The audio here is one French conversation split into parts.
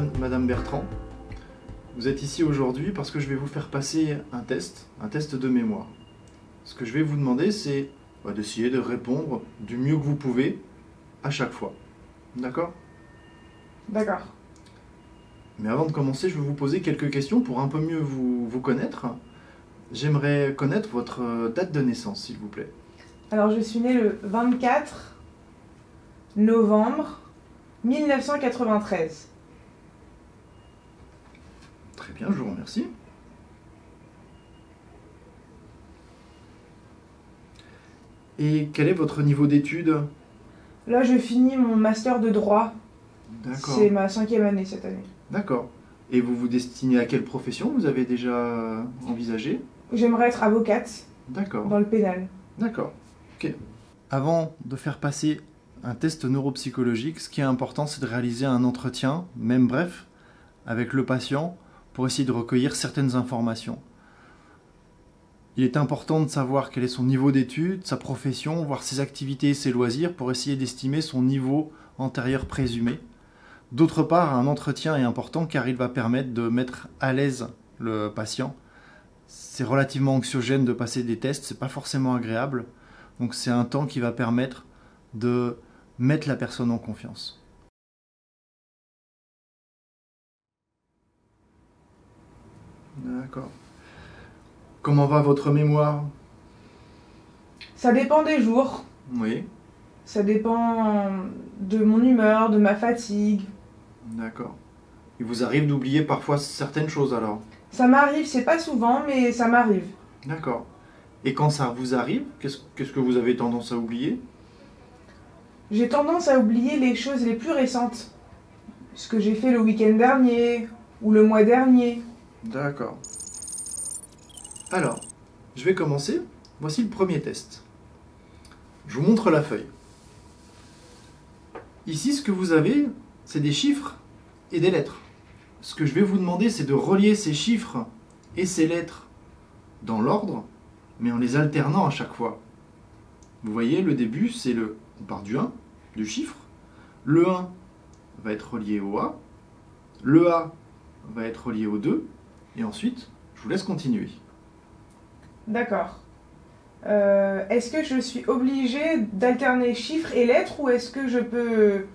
Madame Bertrand. Vous êtes ici aujourd'hui parce que je vais vous faire passer un test de mémoire. Ce que je vais vous demander, c'est d'essayer de répondre du mieux que vous pouvez à chaque fois. D'accord? D'accord. Mais avant de commencer, je vais vous poser quelques questions pour un peu mieux vous connaître. J'aimerais connaître votre date de naissance, s'il vous plaît. Alors, je suis née le 24 novembre 1993. Très bien, je vous remercie. Et quel est votre niveau d'études? Là, je finis mon master de droit. D'accord. C'est ma 5e année cette année. D'accord. Et vous vous destinez à quelle profession? Vous avez déjà envisagé? J'aimerais être avocate D'accord. dans le pénal. D'accord. Ok. Avant de faire passer un test neuropsychologique, ce qui est important, c'est de réaliser un entretien, même bref, avec le patient pour essayer de recueillir certaines informations. Il est important de savoir quel est son niveau d'études, sa profession, voire ses activités et ses loisirs pour essayer d'estimer son niveau antérieur présumé. D'autre part, un entretien est important car il va permettre de mettre à l'aise le patient. C'est relativement anxiogène de passer des tests, c'est pas forcément agréable. Donc c'est un temps qui va permettre de mettre la personne en confiance. D'accord. Comment va votre mémoire? Ça dépend des jours. Oui. Ça dépend de mon humeur, de ma fatigue. D'accord. Il vous arrive d'oublier parfois certaines choses alors? Ça m'arrive, c'est pas souvent, mais ça m'arrive. D'accord. Et quand ça vous arrive, qu'est-ce que vous avez tendance à oublier? J'ai tendance à oublier les choses les plus récentes. Ce que j'ai fait le week-end dernier ou le mois dernier. D'accord. Alors, je vais commencer. Voici le premier test. Je vous montre la feuille. Ici, ce que vous avez, c'est des chiffres et des lettres. Ce que je vais vous demander, c'est de relier ces chiffres et ces lettres dans l'ordre, mais en les alternant à chaque fois. Vous voyez, le début, c'est on part du 1, du chiffre. Le 1 va être relié au A. Le A va être relié au 2. Et ensuite, je vous laisse continuer. D'accord. Est-ce que je suis obligée d'alterner chiffres et lettres ou est-ce que je peux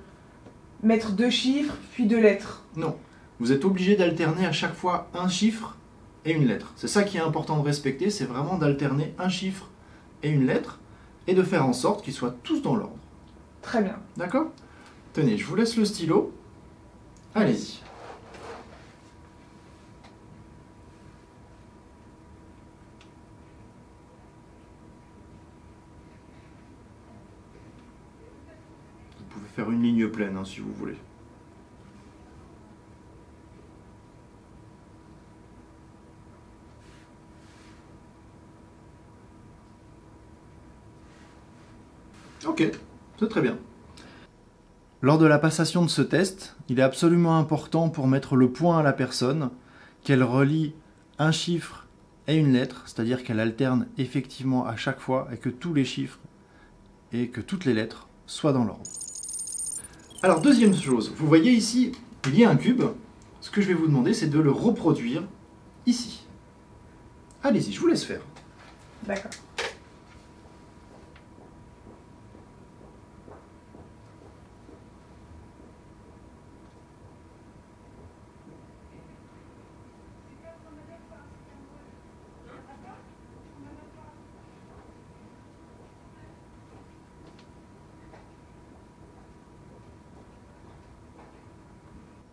mettre 2 chiffres puis 2 lettres? Non, vous êtes obligé d'alterner à chaque fois un chiffre et une lettre. C'est ça qui est important de respecter, c'est vraiment d'alterner un chiffre et une lettre et de faire en sorte qu'ils soient tous dans l'ordre. Très bien. D'accord? Tenez, je vous laisse le stylo. Allez-y. Vous pouvez faire une ligne pleine si vous voulez. Ok, c'est très bien. Lors de la passation de ce test, il est absolument important pour mettre le point à la personne qu'elle relie un chiffre et une lettre, c'est-à-dire qu'elle alterne effectivement à chaque fois et que tous les chiffres et que toutes les lettres soient dans l'ordre. Alors deuxième chose, vous voyez ici, il y a un cube. Ce que je vais vous demander, c'est de le reproduire ici. Allez-y, je vous laisse faire. D'accord.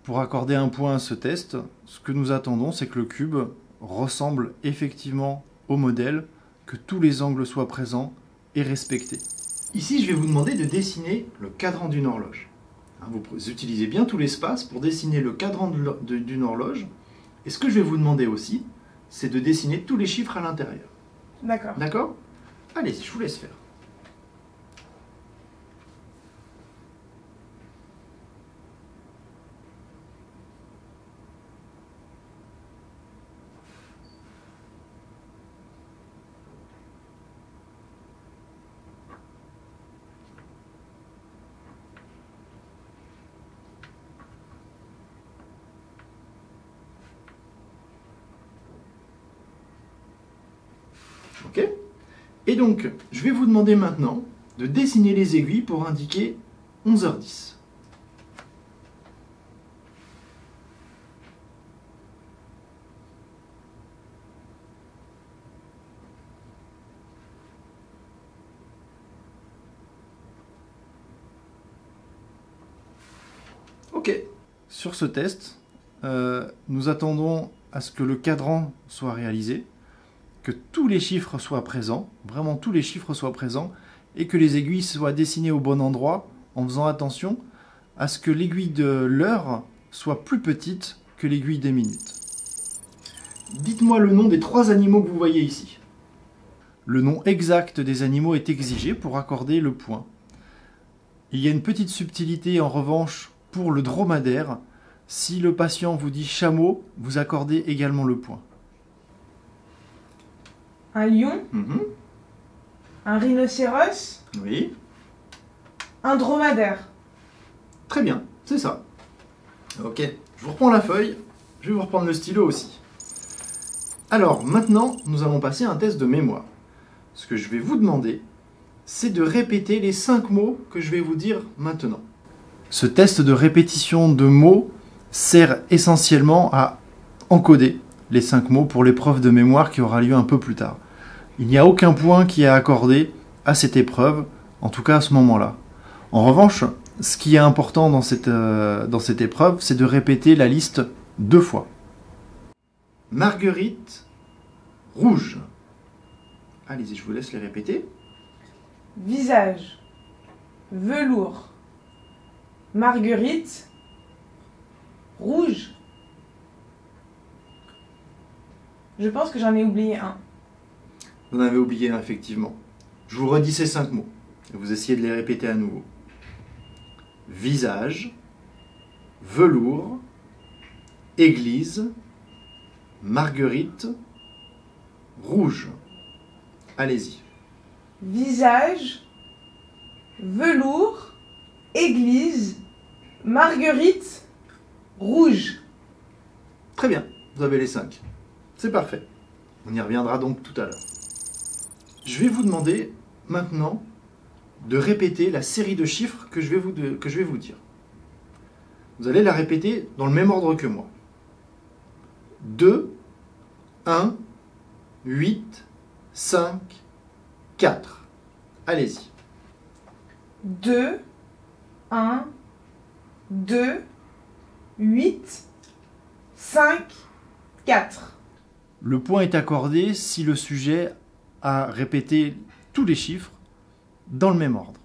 Pour accorder un point à ce test, ce que nous attendons, c'est que le cube ressemble effectivement au modèle, que tous les angles soient présents et respectés. Ici, je vais vous demander de dessiner le cadran d'une horloge. Vous utilisez bien tout l'espace pour dessiner le cadran d'une horloge. Et ce que je vais vous demander aussi, c'est de dessiner tous les chiffres à l'intérieur. D'accord. D'accord? Allez-y, je vous laisse faire. Ok? Et donc, je vais vous demander maintenant de dessiner les aiguilles pour indiquer 11h10. Ok. Sur ce test, nous attendons à ce que le cadran soit réalisé, que tous les chiffres soient présents, vraiment tous les chiffres soient présents, et que les aiguilles soient dessinées au bon endroit, en faisant attention à ce que l'aiguille de l'heure soit plus petite que l'aiguille des minutes. Dites-moi le nom des 3 animaux que vous voyez ici. Le nom exact des animaux est exigé pour accorder le point. Il y a une petite subtilité en revanche pour le dromadaire. Si le patient vous dit chameau, vous accordez également le point. Un lion, un rhinocéros, Oui, un dromadaire. très bien, c'est ça. Ok, je vous reprends la feuille, je vais vous reprendre le stylo aussi. Alors, maintenant, nous allons passer à un test de mémoire. Ce que je vais vous demander, c'est de répéter les 5 mots que je vais vous dire maintenant. Ce test de répétition de mots sert essentiellement à encoder les 5 mots pour l'épreuve de mémoire qui aura lieu un peu plus tard. Il n'y a aucun point qui est accordé à cette épreuve, en tout cas à ce moment-là. En revanche, ce qui est important dans cette épreuve, c'est de répéter la liste 2 fois. Marguerite rouge. Allez-y, je vous laisse les répéter. Visage, velours, marguerite, rouge. Je pense que j'en ai oublié un. Vous en avez oublié un, effectivement. Je vous redis ces 5 mots. Et vous essayez de les répéter à nouveau. Visage, velours, église, marguerite, rouge. Allez-y. Visage, velours, église, marguerite, rouge. Très bien, vous avez les 5. C'est parfait. On y reviendra donc tout à l'heure. Je vais vous demander maintenant de répéter la série de chiffres que je vais vous dire. Vous allez la répéter dans le même ordre que moi. 2, 1, 8, 5, 4. Allez-y. 2, 1, 2, 8, 5, 4. Le point est accordé si le sujet a répété tous les chiffres dans le même ordre.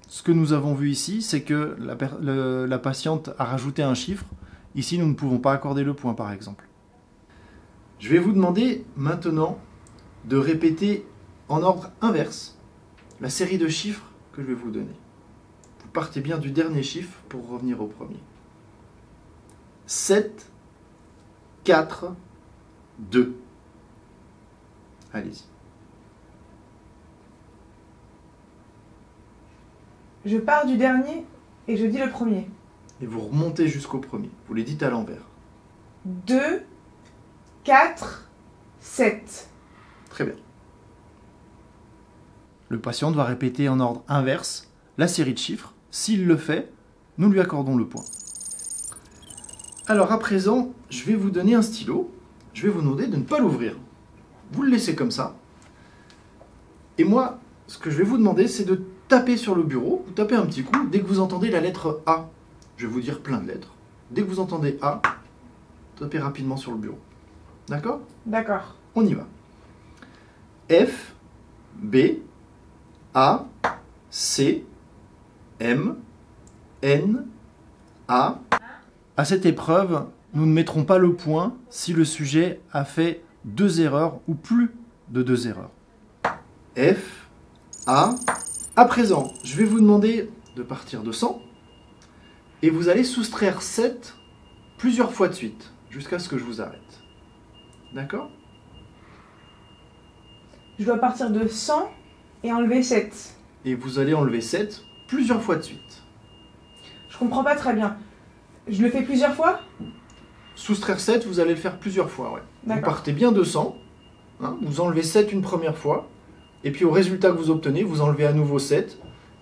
Ce que nous avons vu ici, c'est que la patiente a rajouté un chiffre. Ici, nous ne pouvons pas accorder le point, par exemple. Je vais vous demander maintenant de répéter en ordre inverse la série de chiffres que je vais vous donner. Vous partez bien du dernier chiffre pour revenir au premier. 7, 4, 2. Allez-y. Je pars du dernier et je dis le premier. Et vous remontez jusqu'au premier. Vous les dites à l'envers. 2, 4, 7. Très bien. Le patient doit répéter en ordre inverse la série de chiffres. S'il le fait, nous lui accordons le point. Alors à présent, je vais vous donner un stylo. Je vais vous demander de ne pas l'ouvrir. Vous le laissez comme ça. Et moi, ce que je vais vous demander, c'est de taper sur le bureau. Vous tapez un petit coup dès que vous entendez la lettre A. Je vais vous dire plein de lettres. Dès que vous entendez A, tapez rapidement sur le bureau. D'accord ? D'accord. On y va. F, B, A, C, M, N, A. À cette épreuve, nous ne mettrons pas le point si le sujet a fait 2 erreurs ou plus de 2 erreurs. F, A. À présent, je vais vous demander de partir de 100 et vous allez soustraire 7 plusieurs fois de suite jusqu'à ce que je vous arrête. D'accord ? Je dois partir de 100 et enlever 7. Et vous allez enlever 7 plusieurs fois de suite. Je comprends pas très bien. Je le fais plusieurs fois ? Soustraire 7, vous allez le faire plusieurs fois, ouais. Vous D'accord. partez bien de 100 hein. Vous enlevez 7 une première fois, et puis au résultat que vous obtenez, vous enlevez à nouveau 7,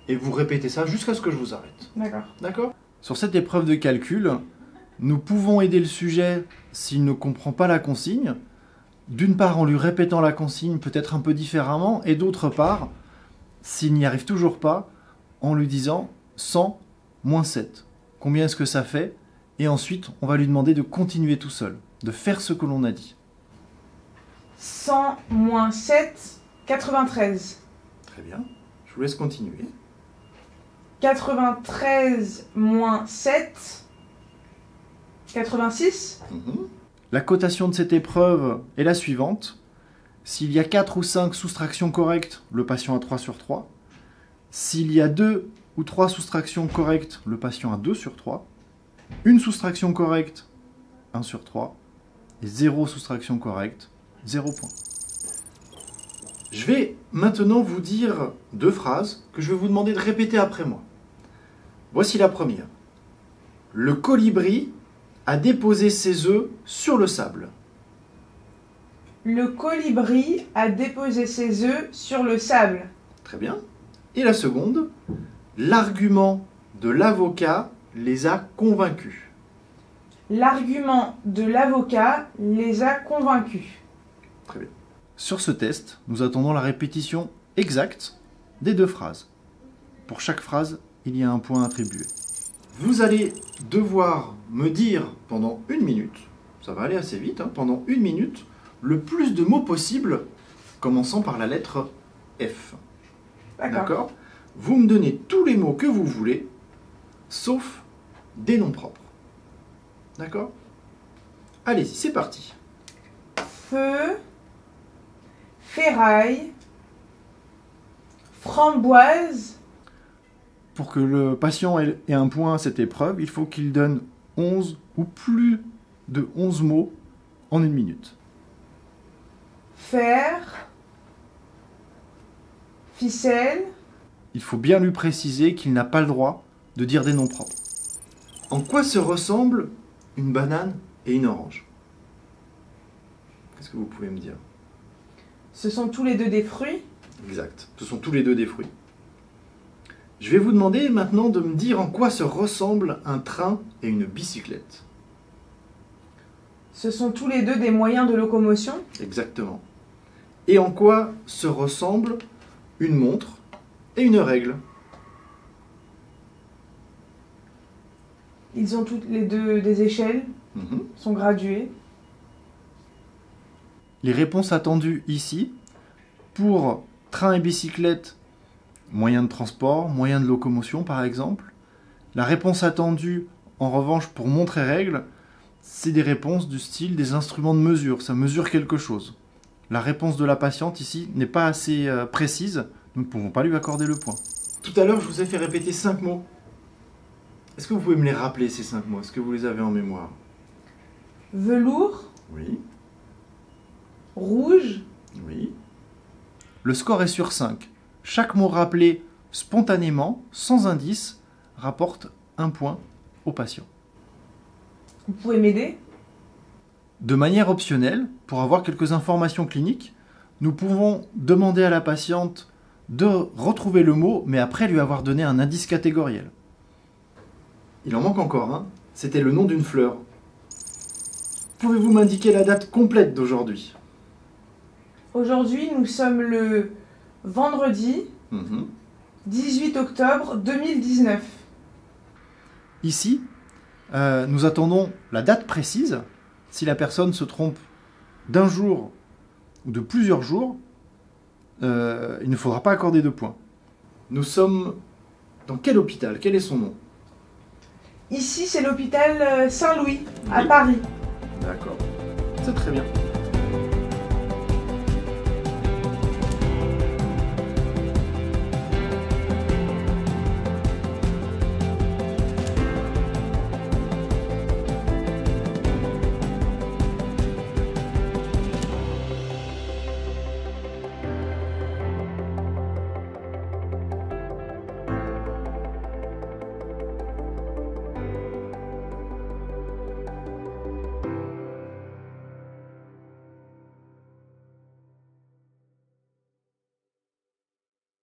et vous répétez ça jusqu'à ce que je vous arrête. D'accord. D'accord? Sur cette épreuve de calcul, nous pouvons aider le sujet s'il ne comprend pas la consigne, d'une part en lui répétant la consigne peut-être un peu différemment, et d'autre part, s'il n'y arrive toujours pas, en lui disant 100 moins 7. Combien est-ce que ça fait? Et ensuite, on va lui demander de continuer tout seul, de faire ce que l'on a dit. 100 moins 7, 93. Très bien, je vous laisse continuer. 93 moins 7, 86. La cotation de cette épreuve est la suivante. S'il y a 4 ou 5 soustractions correctes, le patient a 3 sur 3. S'il y a 2 ou 3 soustractions correctes, le patient a 2 sur 3. Une soustraction correcte, 1 sur 3. Et 0 soustraction correcte, 0 point. Je vais maintenant vous dire 2 phrases que je vais vous demander de répéter après moi. Voici la première. Le colibri a déposé ses œufs sur le sable. Le colibri a déposé ses œufs sur le sable. Très bien. Et la seconde, l'argument de l'avocat les a convaincus. L'argument de l'avocat les a convaincus. Très bien. Sur ce test, nous attendons la répétition exacte des 2 phrases. Pour chaque phrase, il y a un point attribué. Vous allez devoir me dire pendant 1 minute, ça va aller assez vite, hein, pendant 1 minute, le plus de mots possible, commençant par la lettre F. D'accord? Vous me donnez tous les mots que vous voulez, sauf des noms propres. D'accord? Allez-y, c'est parti. Feu, ferraille, framboise. Pour que le patient ait un point à cette épreuve, il faut qu'il donne 11 ou plus de 11 mots en 1 minute. Fer, ficelle. Il faut bien lui préciser qu'il n'a pas le droit de dire des noms propres. En quoi se ressemblent une banane et une orange? Qu'est-ce que vous pouvez me dire? Ce sont tous les deux des fruits. Exact, ce sont tous les deux des fruits. Je vais vous demander maintenant de me dire en quoi se ressemblent un train et une bicyclette. Ce sont tous les deux des moyens de locomotion. Exactement. Et en quoi se ressemblent une montre et une règle? Ils ont toutes les deux des échelles, sont graduées. Les réponses attendues ici, pour train et bicyclette, moyen de transport, moyen de locomotion par exemple. La réponse attendue, en revanche, pour montre et règle, c'est des réponses du style des instruments de mesure, ça mesure quelque chose. La réponse de la patiente ici n'est pas assez précise, nous ne pouvons pas lui accorder le point. Tout à l'heure, je vous ai fait répéter 5 mots. Est-ce que vous pouvez me les rappeler, ces 5 mots? Est-ce que vous les avez en mémoire? Velours, Oui. rouge, Oui. Le score est sur 5. Chaque mot rappelé spontanément, sans indice, rapporte 1 point au patient. vous pouvez m'aider? De manière optionnelle, pour avoir quelques informations cliniques, nous pouvons demander à la patiente de retrouver le mot, mais après lui avoir donné un indice catégoriel. Il en manque encore un, c'était le nom d'une fleur. Pouvez-vous m'indiquer la date complète d'aujourd'hui? Aujourd'hui, nous sommes le vendredi 18 octobre 2019. Ici, nous attendons la date précise. Si la personne se trompe d'un jour ou de plusieurs jours, il ne faudra pas accorder de points. Nous sommes dans quel hôpital? Quel est son nom? Ici, c'est l'hôpital Saint-Louis, à Paris. D'accord, c'est très bien.